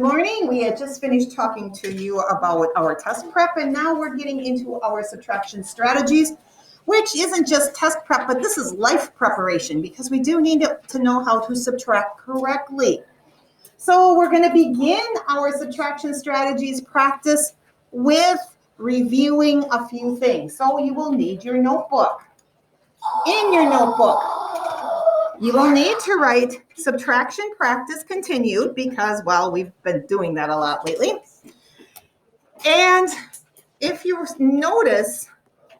Good morning. We had just finished talking to you about our test prep, and now we're getting into our subtraction strategies, which isn't just test prep, but this is life preparation because we do need to know how to subtract correctly. So we're going to begin our subtraction strategies practice with reviewing a few things. So you will need your notebook. In your notebook, you will need to write subtraction practice continued because, well, we've been doing that a lot lately. And if you notice,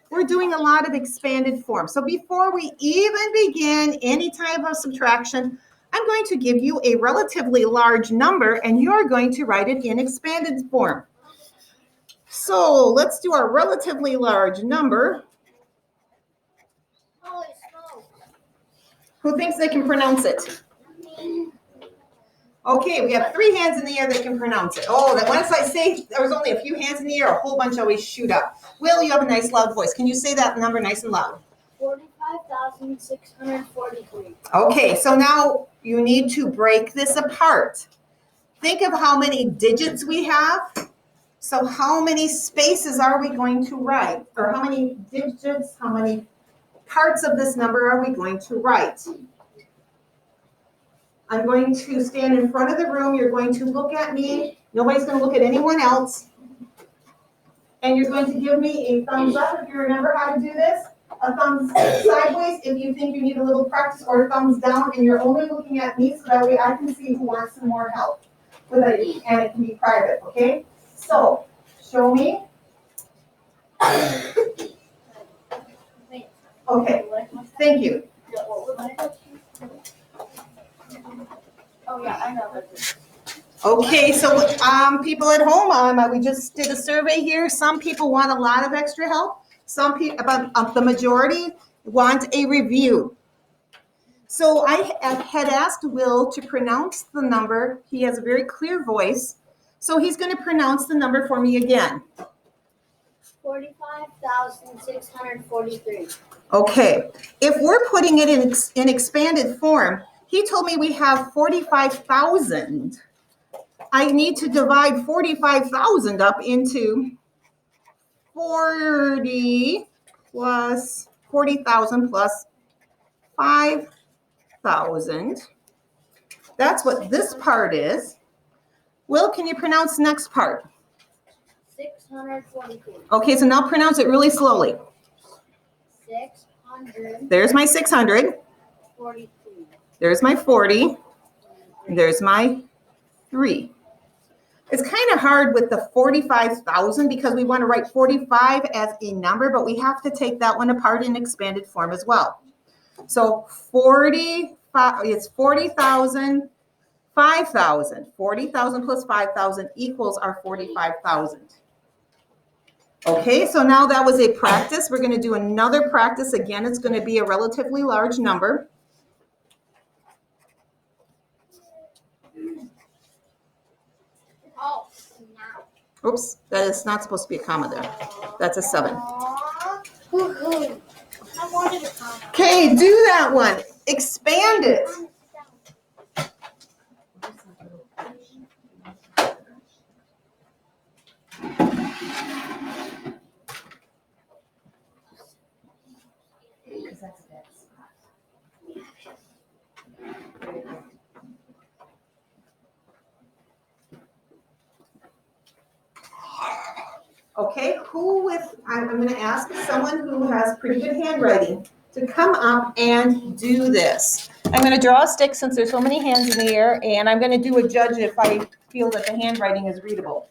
we're doing a lot of expanded form. So before we even begin any type of subtraction, I'm going to give you a relatively large number and you're going to write it in expanded form. So let's do our relatively large number. Who thinks they can pronounce it? Okay, we have 3 hands in the air that can pronounce it. Oh, that once I say there was only a few hands in the air, a whole bunch always shoot up. Will, you have a nice loud voice. Can you say that number nice and loud? 45,643. Okay, so now you need to break this apart. Think of how many digits we have. So how many spaces are we going to write? Or how many digits, how many parts of this number are we going to write? I'm going to stand in front of the room. You're going to look at me. Nobody's going to look at anyone else. And you're going to give me a thumbs up if you remember how to do this. A thumbs sideways if you think you need a little practice, or a thumbs down and you're only looking at me so that way I can see who wants some more help with it, and it can be private, okay? So, show me. Okay, thank you. Oh yeah, I know. Okay, so people at home, we just did a survey here. Some people want a lot of extra help. Some people, about the majority, want a review. So I had asked Will to pronounce the number. He has a very clear voice. So he's going to pronounce the number for me again. 45,643. Okay, if we're putting it in expanded form, he told me we have 45,000. I need to divide 45,000 up into 40 plus 40,000 plus 5,000. That's what this part is. Will, can you pronounce the next part? 643. Okay, so now pronounce it really slowly. 600. There's my 600. 43. There's my 40. There's my 3. It's kind of hard with the 45,000 because we want to write 45 as a number, but we have to take that one apart in expanded form as well. So 45, it's 40,000, 5,000. 40,000 plus 5,000 equals our 45,000. Okay, so now that was a practice. We're going to do another practice. Again, it's going to be a relatively large number. Oh, snap. Oops, that is not supposed to be a comma there. That's a 7. I wanted a comma. Okay, do that one. Expand it. Okay, I'm going to ask someone who has pretty good handwriting to come up and do this. I'm going to draw a stick since there's so many hands in the air, and I'm going to do a judge if I feel that the handwriting is readable.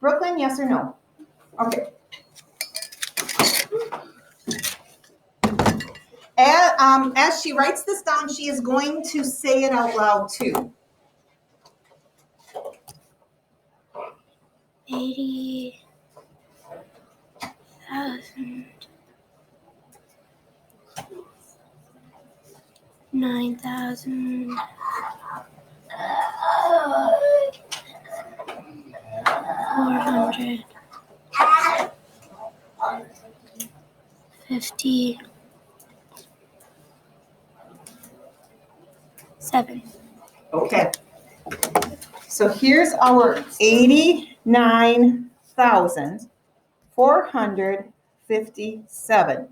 Brooklyn, yes or no? Okay. As she writes this down, she is going to say it out loud too. 80,000. 9,000. 400. 50. 7. Okay. So here's our 89,457.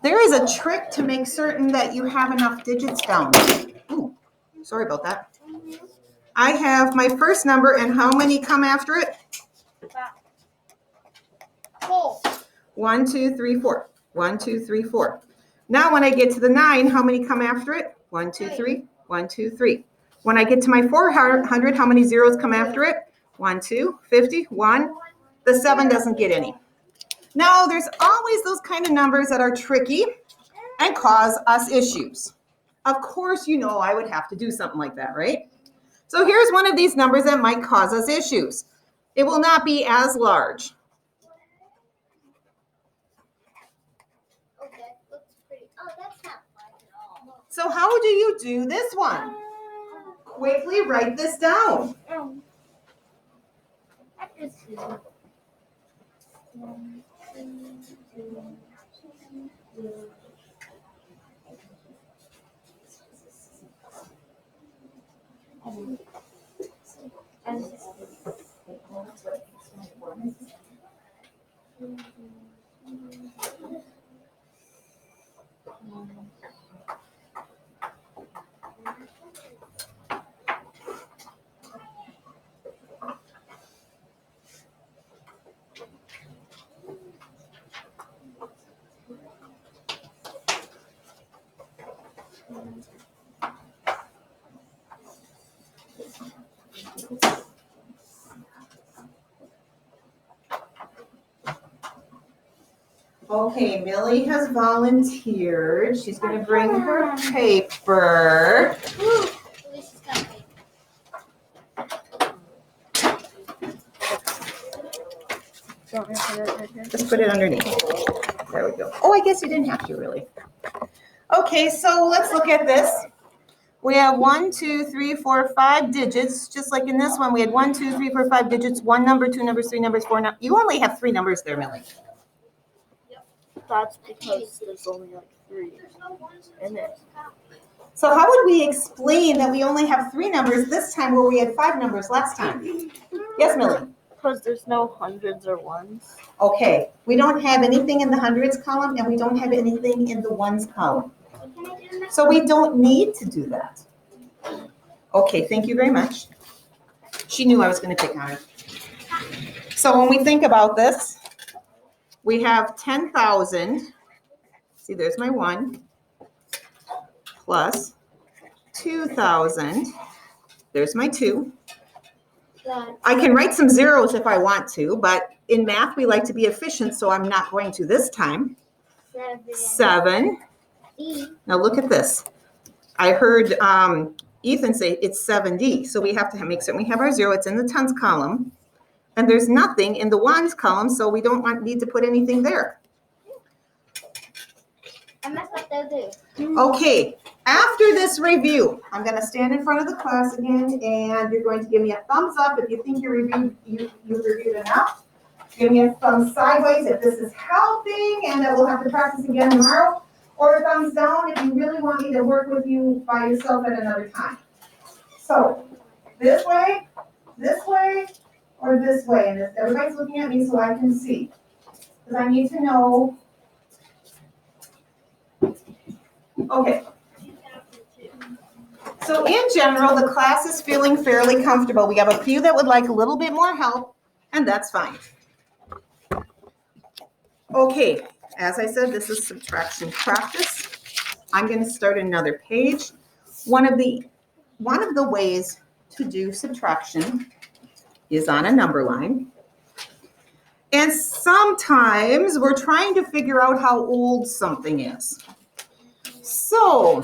There is a trick to make certain that you have enough digits down. Ooh, sorry about that. I have my first number, and how many come after it? 4. 1, 2, 3, 4. 1, 2, 3, 4. Now when I get to the 9, how many come after it? 1, 2, 3. 1, 2, 3. When I get to my 400, how many zeros come after it? 1, 2, 50, 1. The 7 doesn't get any. Now there's always those kind of numbers that are tricky and cause us issues. Of course, you know I would have to do something like that, right? So here's one of these numbers that might cause us issues. It will not be as large. Okay, looks pretty. Oh, that's not fun at all. So how do you do this one? Quickly write this down. Okay, Millie has volunteered. She's going to bring her paper. Just put it underneath. There we go. Oh, I guess you didn't have to really. Okay, so let's look at this. We have 1, 2, 3, 4, 5 digits. Just like in this one, we had 1, 2, 3, 4, 5 digits. 1 number, 2 numbers, 3 numbers, 4 numbers. You only have 3 numbers there, Millie. That's because there's only like 3 in it. So how would we explain that we only have 3 numbers this time where we had 5 numbers last time? Yes, Millie? Because there's no hundreds or ones. Okay, we don't have anything in the hundreds column and we don't have anything in the ones column. So we don't need to do that. Okay, thank you very much. She knew I was going to pick on her. So when we think about this, we have 10,000. See, there's my 1 plus 2,000. There's my 2. I can write some zeros if I want to, but in math we like to be efficient, so I'm not going to this time. 7. Now look at this. I heard Ethan say it's 7D, so we have to make certain we have our 0. It's in the tens column, and there's nothing in the ones column, so we don't need to put anything there. I messed up there too. Okay, after this review, I'm going to stand in front of the class again, and you're going to give me a thumbs up if you think you've reviewed enough. Give me a thumb sideways if this is helping, and that we'll have to practice again tomorrow. Or a thumbs down if you really want me to work with you by yourself at another time. So, this way, or this way. And if everybody's looking at me so I can see. Because I need to know. Okay. So in general, the class is feeling fairly comfortable. We have a few that would like a little bit more help, and that's fine. Okay, as I said, this is subtraction practice. I'm going to start another page. One of the ways to do subtraction is on a number line. And sometimes we're trying to figure out how old something is. So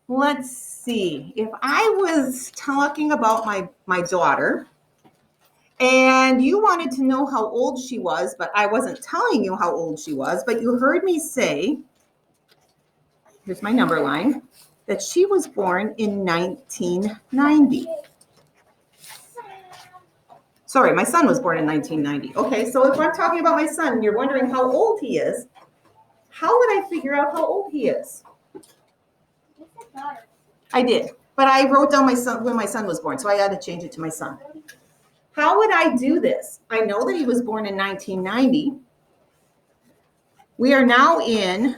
let's see. If I was talking about my daughter, and you wanted to know how old she was, but I wasn't telling you how old she was, but you heard me say, here's my number line, that she was born in 1990. Sorry, my son was born in 1990. Okay, so if I'm talking about my son and you're wondering how old he is, how would I figure out how old he is? I did, but I wrote down my son when my son was born, so I had to change it to my son. How would I do this? I know that he was born in 1990. We are now in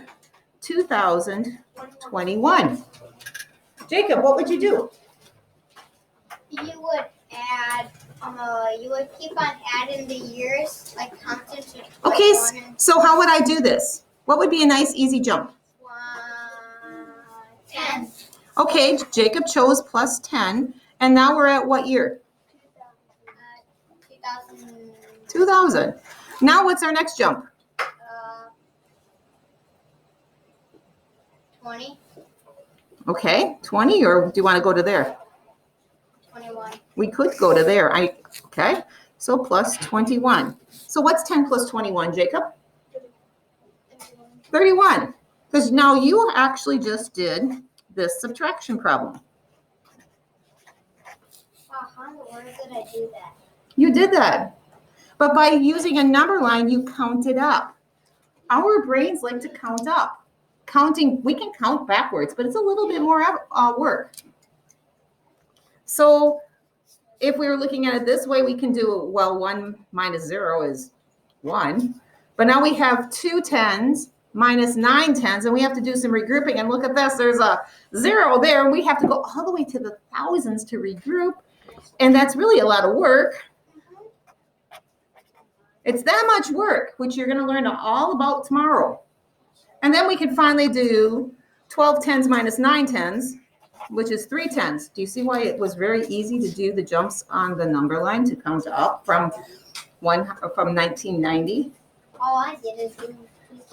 2021. Jacob, what would you do? You would add. You would keep on adding the years, like counting to. Okay, one and so how would I do this? What would be a nice easy jump? 10. Okay, Jacob chose plus 10, and now we're at what year? 2000. 2000. Now what's our next jump? 20. Okay, 20, or do you want to go to there? 21. We could go to there. Okay, so plus 21. So what's 10 plus 21, Jacob? 31. Because now you actually just did this subtraction problem. Wow, how in the world did I do that? You did that. But by using a number line, you counted up. Our brains like to count up. Counting, we can count backwards, but it's a little bit more work. So if we were looking at it this way, we can do, well, 1 minus 0 is 1. But now we have 2 tens minus 9 tens, and we have to do some regrouping. And look at this, there's a 0 there, and we have to go all the way to the thousands to regroup. And that's really a lot of work. It's that much work, which you're going to learn all about tomorrow. And then we can finally do 12 tens minus 9 tens, which is 3 tens. Do you see why it was very easy to do the jumps on the number line to count up from 1990? All I did is do.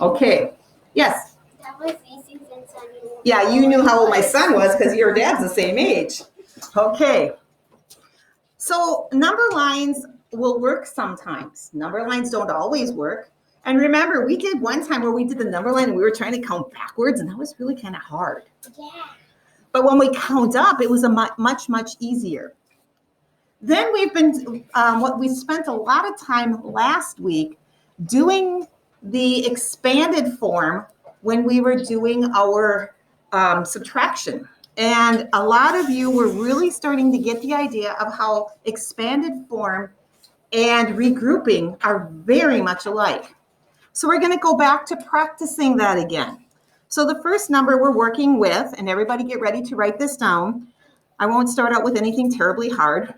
Okay. Yes. That was easy since I knew. Yeah, you knew how old my son was because your dad's the same age. Okay. So number lines will work sometimes. Number lines don't always work. And remember, we did one time where we did the number line and we were trying to count backwards, and that was really kind of hard. Yeah. But when we count up, it was a much easier. Then we spent a lot of time last week doing the expanded form when we were doing our subtraction. And a lot of you were really starting to get the idea of how expanded form and regrouping are very much alike. So we're going to go back to practicing that again. So the first number we're working with, and everybody get ready to write this down. I won't start out with anything terribly hard.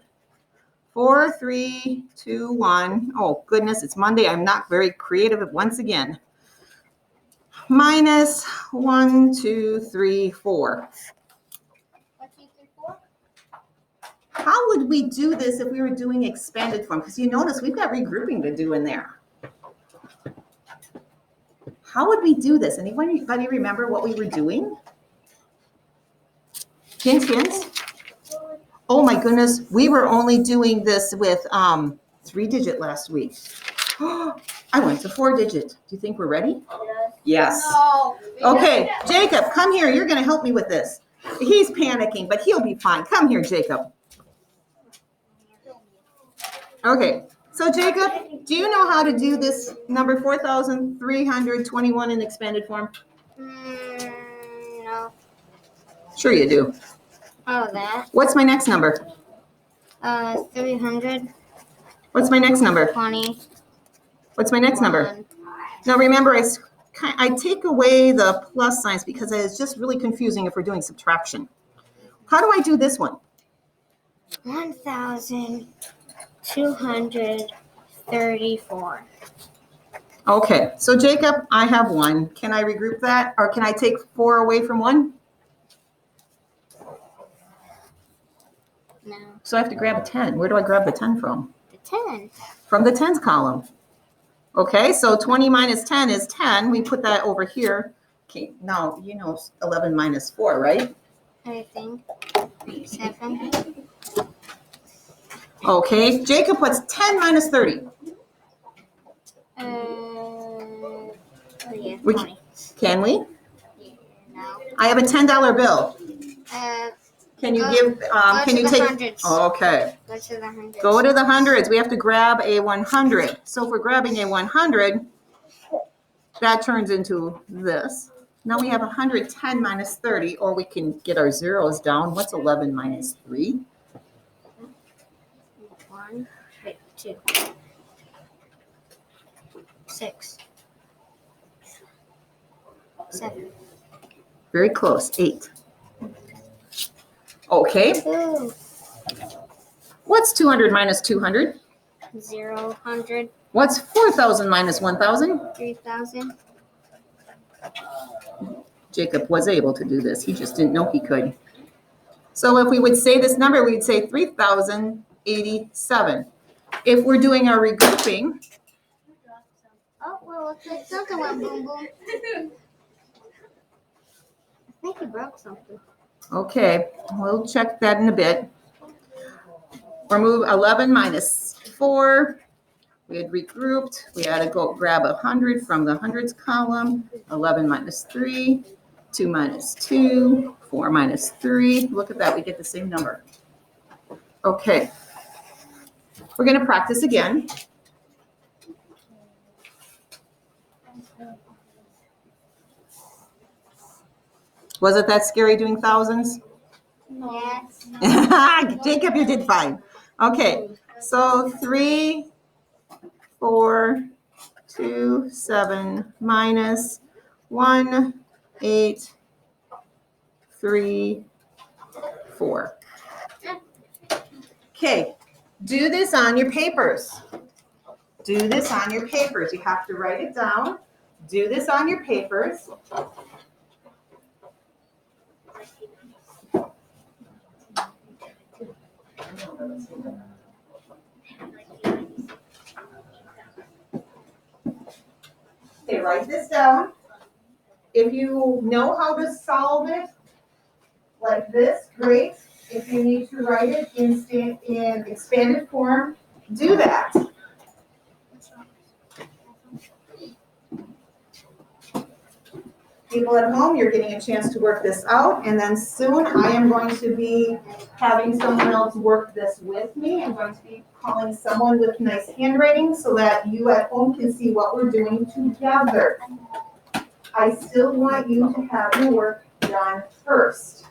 4, 3, 2, 1. Oh, goodness, it's Monday. I'm not very creative once again. Minus 1, 2, 3, 4. 1, 2, 3, 4. How would we do this if we were doing expanded form? Because you notice we've got regrouping to do in there. How would we do this? Anybody remember what we were doing? Hints? Oh my goodness, we were only doing this with 3-digit last week. I went to 4-digit. Do you think we're ready? Yes. No. Okay, Jacob, come here. You're going to help me with this. He's panicking, but he'll be fine. Come here, Jacob. Okay, so Jacob, do you know how to do this number 4,321 in expanded form? No. Sure you do. Oh, that. What's my next number? 320. What's my next number? What's my next number? Now remember, I take away the plus signs because it's just really confusing if we're doing subtraction. How do I do this one? 1,234. Okay, so Jacob, I have 1. Can I regroup that? Or can I take 4 away from 1? No. So I have to grab a 10. Where do I grab the 10 from? The 10. From the tens column. Okay, so 20 minus 10 is 10. We put that over here. Okay, now you know 11 minus 4, right? I think 7. Okay, Jacob, what's 10 minus 30? Yeah, We 20. Can we? No. I have a $10 bill. Can you give, can you to the take? hundreds. Okay, Go to the hundreds. go to the hundreds. We have to grab a 100. So if we're grabbing a 100, that turns into this. Now we have 110 minus 30, or we can get our zeros down. What's 11 minus 3? 1, wait, 2, 6, 7. Very close, 8. Okay, Ooh. what's 200 minus 200? 0, 100, What's 4,000 minus 1,000? 3,000. Jacob was able to do this. He just didn't know he could. So if we would say this number, we'd say 3,087. If we're doing our regrouping, Oh, well, looks like something went boom boom. I think you broke something. okay, we'll check that in a bit. Remove 11 minus 4. We had regrouped. We had to go grab 100 from the hundreds column. 11 minus 3, 2 minus 2, 4 minus 3. Look at that, we get the same number. Okay, we're going to practice again. Was it that scary doing thousands? Yes. Jacob, you did fine. Okay, so 3, 4, 2, 7 minus 1, 8, 3, 4. Okay, do this on your papers. Do this on your papers. You have to write it down. Do this on your papers. Okay, write this down. If you know how to solve it like this, great. If you need to write it in expanded form, do that. People at home, you're getting a chance to work this out, and then soon I am going to be having someone else work this with me. I'm going to be calling someone with nice handwriting so that you at home can see what we're doing together. I still want you to have your work done first.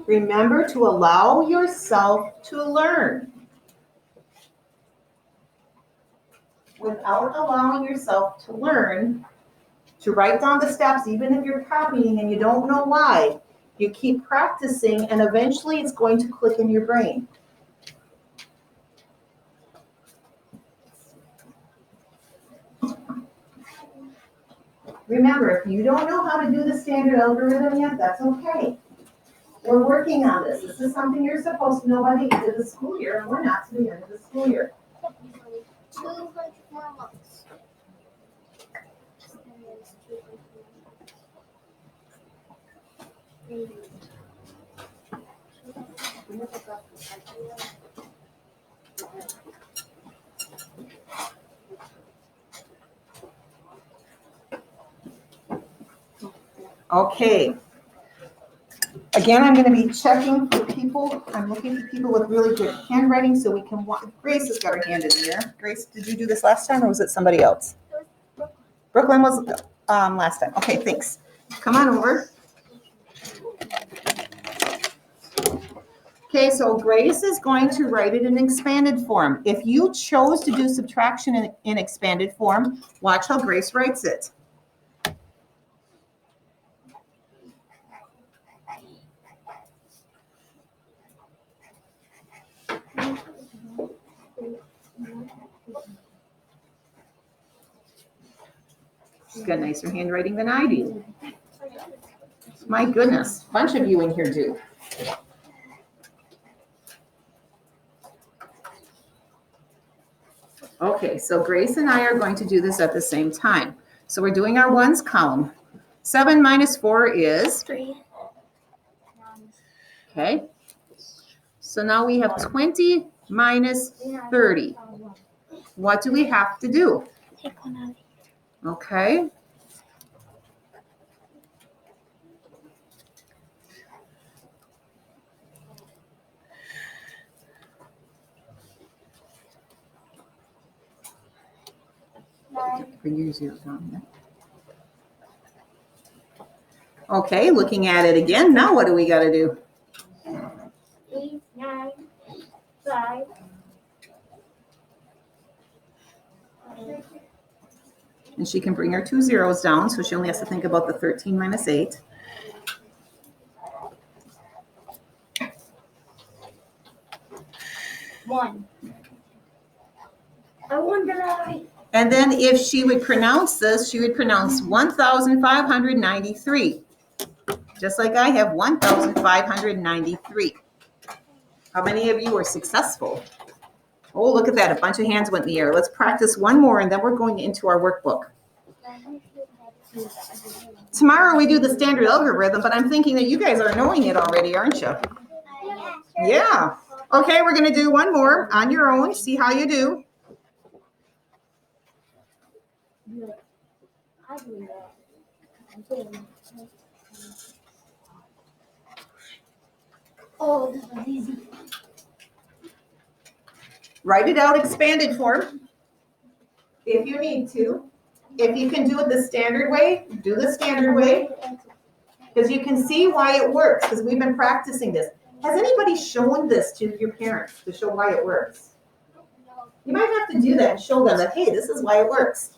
Remember to allow yourself to learn. Without allowing yourself to learn, to write down the steps, even if you're copying and you don't know why, you keep practicing and eventually it's going to click in your brain. Remember, if you don't know how to do the standard algorithm yet, that's okay. We're working on this. This is something you're supposed to know by the end of the school year, and we're not to the end of the school year. 200 more months. Okay. Again, I'm going to be checking for people. I'm looking for people with really good handwriting so we can watch. Grace has got her hand in there. Grace, did you do this last time or was it somebody else? Brooklyn was last time. Okay, thanks. Come on over. Okay, so Grace is going to write it in expanded form. If you chose to do subtraction in expanded form, watch how Grace writes it. She's got nicer handwriting than I do. My goodness, a bunch of you in here do. Okay, so Grace and I are going to do this at the same time. So we're doing our ones column. 7 minus 4 is, 3. okay. So now we have 20 minus 30. What do we have to do? Take one out. Okay. Bring your zero down here. Okay, looking at it again. Now what do we got to do? 8, 9, 5. And she can bring her 2 zeros down, so she only has to think about the 13 minus 8. One. I won the lottery. And then if she would pronounce this, she would pronounce 1,593. Just like I have 1,593. How many of you are successful? Oh, look at that. A bunch of hands went in the air. Let's practice one more, and then we're going into our workbook. Tomorrow we do the standard algorithm, but I'm thinking that you guys are knowing it already, aren't you? Yeah. Okay, we're going to do one more on your own. See how you do. Oh, this was easy. Write it out expanded form if you need to. If you can do it the standard way, do the standard way. Because you can see why it works, because we've been practicing this. Has anybody shown this to your parents to show why it works? You might have to do that and show them that, hey, this is why it works.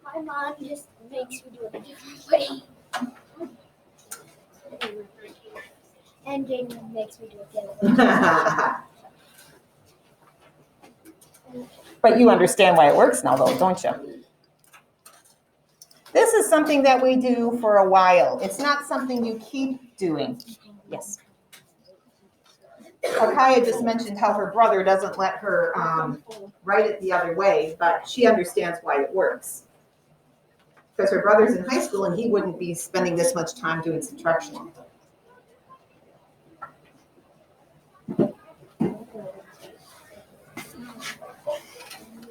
My mom just makes me do it a different way. And Jaden makes me do it the other way. But you understand why it works now, though, don't you? This is something that we do for a while. It's not something you keep doing. Yes. Akaya just mentioned how her brother doesn't let her write it the other way, but she understands why it works. Because her brother's in high school and he wouldn't be spending this much time doing subtraction.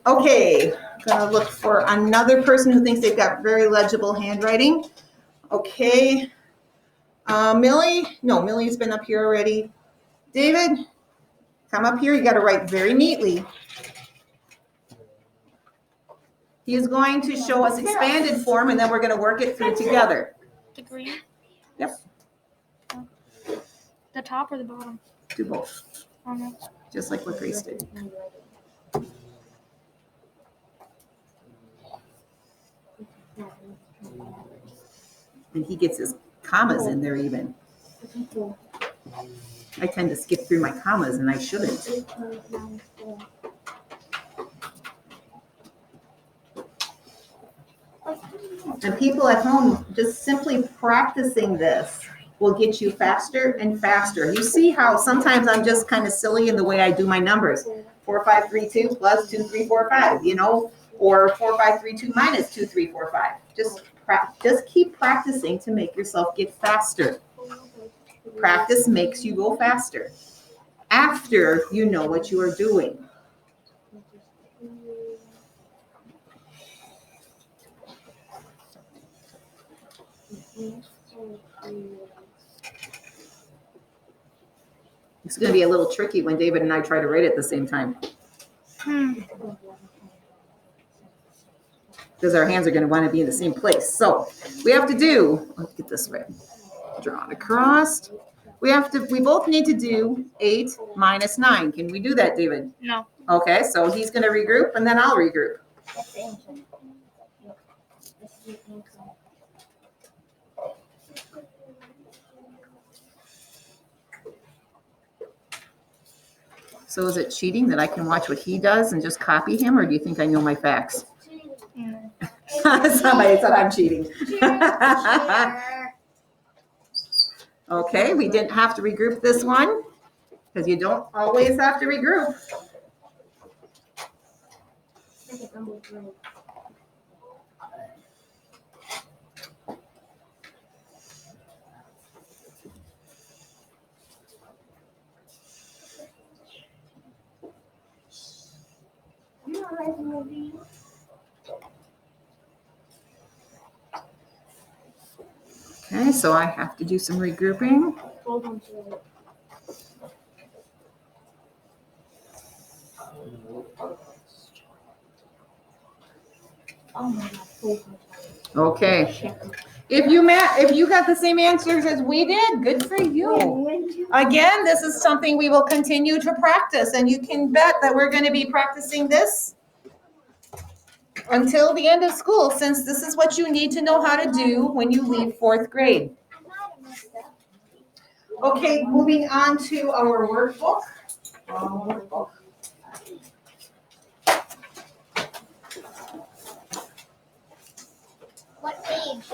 Okay, gonna look for another person who thinks they've got very legible handwriting. Okay, Millie? No, Millie's been up here already. David, come up here. You got to write very neatly. He is going to show us expanded form, and then we're going to work it through together. The green? Yep. The top or the bottom? Do both. Okay. Just like what Grace did. And he gets his commas in there even. I tend to skip through my commas, and I shouldn't. And people at home, just simply practicing this will get you faster and faster. You see how sometimes I'm just kind of silly in the way I do my numbers. 4, 5, 3, 2 plus 2, 3, 4, 5, you know, or 4, 5, 3, 2 minus 2, 3, 4, 5. Just keep practicing to make yourself get faster. Practice makes you go faster after you know what you are doing. It's going to be a little tricky when David and I try to write it at the same time. Because our hands are going to want to be in the same place. So we have to do, let's get this right. Draw it across. We both need to do 8 minus 9. Can we do that, David? No. Okay, so he's going to regroup and then I'll regroup. So is it cheating that I can watch what he does and just copy him, or do you think I know my facts? Somebody said I'm cheating. Okay, we didn't have to regroup this one because you don't always have to regroup. Okay, so I have to do some regrouping. Hold on to it. Oh my God. Hold on to it. Okay. If you got the same answers as we did, good for you. Again, this is something we will continue to practice, and you can bet that we're going to be practicing this until the end of school, since this is what you need to know how to do when you leave fourth grade. Okay, moving on to our workbook. What page?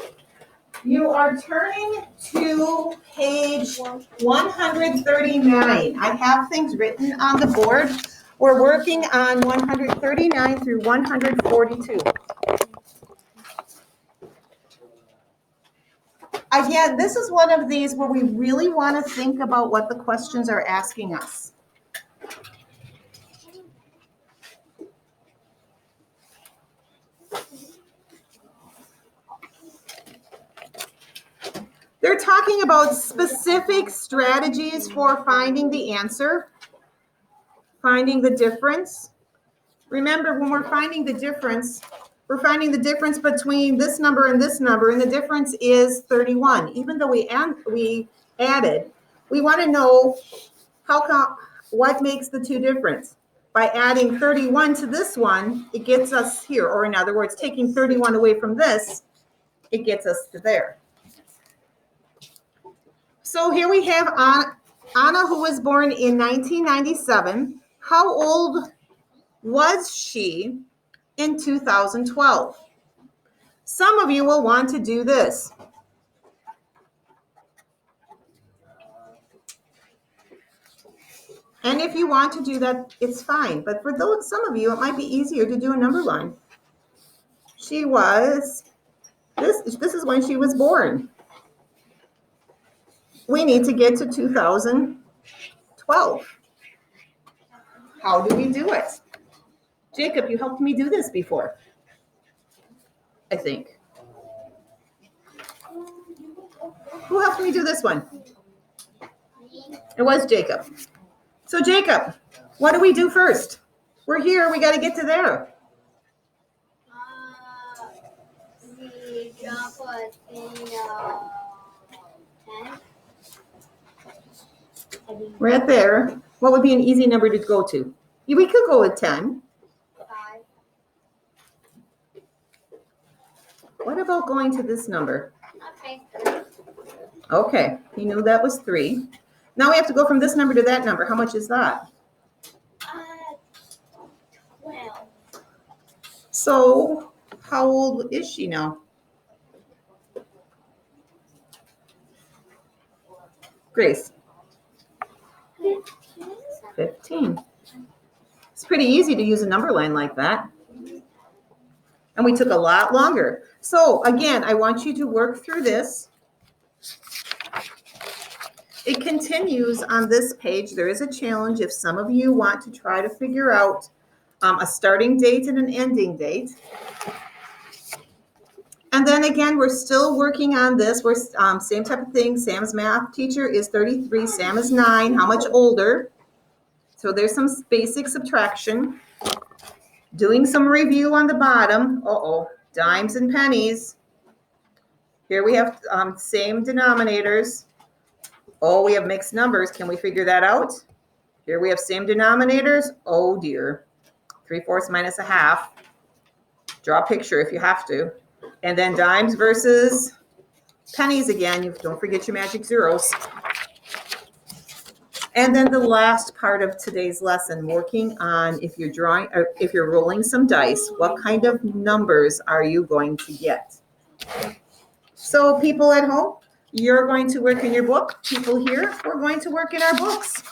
You are turning to page 139. I have things written on the board. We're working on 139 through 142. Again, this is one of these where we really want to think about what the questions are asking us. They're talking about specific strategies for finding the answer, finding the difference. Remember, when we're finding the difference, we're finding the difference between this number, and the difference is 31. Even though we added, we want to know what makes the two difference. By adding 31 to this one, it gets us here. Or in other words, taking 31 away from this, it gets us to there. So here we have Anna, who was born in 1997. How old was she in 2012? Some of you will want to do this. And if you want to do that, it's fine. But for some of you, it might be easier to do a number line. She was, this is when she was born. We need to get to 2012. How do we do it? Jacob, you helped me do this before, I think. Who helped me do this one? It was Jacob. So Jacob, what do we do first? We're here, we got to get to there. We jump in 10. Right there. What would be an easy number to go to? We could go with 10. 5. What about going to this number? Okay. Okay, you knew that was 3. Now we have to go from this number to that number. How much is that? 12. So how old is she now? Grace? 15. It's pretty easy to use a number line like that. And we took a lot longer. So again, I want you to work through this. It continues on this page. There is a challenge if some of you want to try to figure out a starting date and an ending date. And then again, we're still working on this. We're same type of thing. Sam's math teacher is 33. Sam is 9. How much older? So there's some basic subtraction. Doing some review on the bottom. Dimes and pennies. Here we have same denominators. We have mixed numbers. Can we figure that out? Here we have same denominators. Oh dear. 3/4 minus 1/2. Draw a picture if you have to. And then dimes versus pennies again. Don't forget your magic zeros. And then the last part of today's lesson, working on if you're rolling some dice, what kind of numbers are you going to get? So people at home, you're going to work in your book. People here, we're going to work in our books.